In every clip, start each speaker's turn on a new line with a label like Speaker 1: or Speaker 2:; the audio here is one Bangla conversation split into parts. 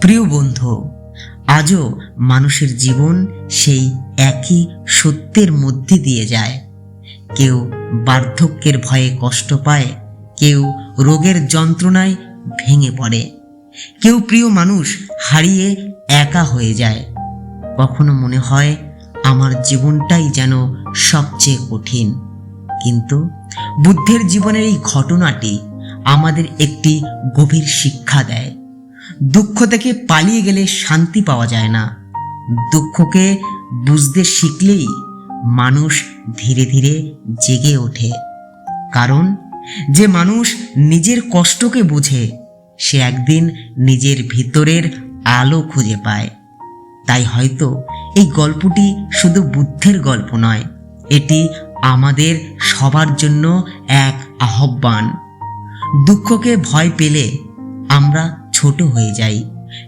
Speaker 1: প্রিয় বন্ধু, আজও মানুষের জীবন সেই একই সত্যের মধ্যে দিয়ে যায়। কেউ বার্ধক্যের ভয়ে কষ্ট পায়, কেউ রোগের যন্ত্রণায় ভেঙে পড়ে, কেউ প্রিয় মানুষ হারিয়ে একা হয়ে যায়। কখনো মনে হয় আমার জীবনটাই যেন সবচেয়ে কঠিন। কিন্তু বুদ্ধের জীবনের এই ঘটনাটি আমাদের একটি গভীর শিক্ষা দেয়। দুঃখ থেকে পালিয়ে গেলে শান্তি পাওয়া যায় না। দুঃখকে বুঝতে শিখলেই মানুষ ধীরে ধীরে জেগে ওঠে। কারণ যে মানুষ নিজের কষ্টকে বোঝে সে একদিন নিজের ভিতরের আলো খুঁজে পায়। তাই হয়তো এই গল্পটি শুধু বুদ্ধের গল্প নয়, এটি আমাদের সবার জন্য এক আহ্বান। দুঃখকে ভয় পেলে আমরা ছোট হয়ে যাই,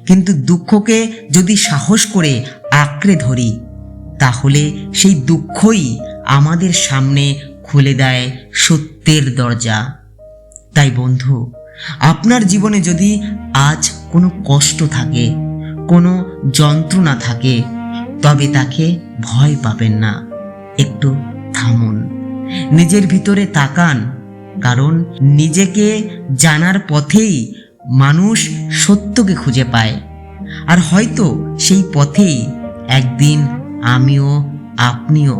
Speaker 1: কিন্তু দুঃখকে যদি সাহস করে আঁকড়ে ধরি তাহলে সেই দুঃখই আমাদের সামনে খুলে দেয় সত্যের দরজা। তাই বন্ধু, আপনার জীবনে যদি আজ কোনো কষ্ট থাকে, কোনো যন্ত্রণা থাকে, তবে তাকে ভয় পাবেন না। একটু থামুন, নিজের ভিতরে তাকান, কারণ নিজেকে জানার পথেই মানুষ সত্যকে খুঁজে পায়। আর হয়তো সেই পথেই একদিন আমিও, আপনিও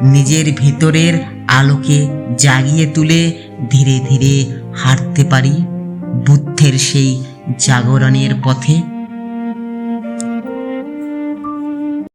Speaker 1: নিজের ভেতরের আলোকে জাগিয়ে তুলে ধীরে ধীরে হাঁটতে পারি বুদ্ধের সেই জাগরণের পথে।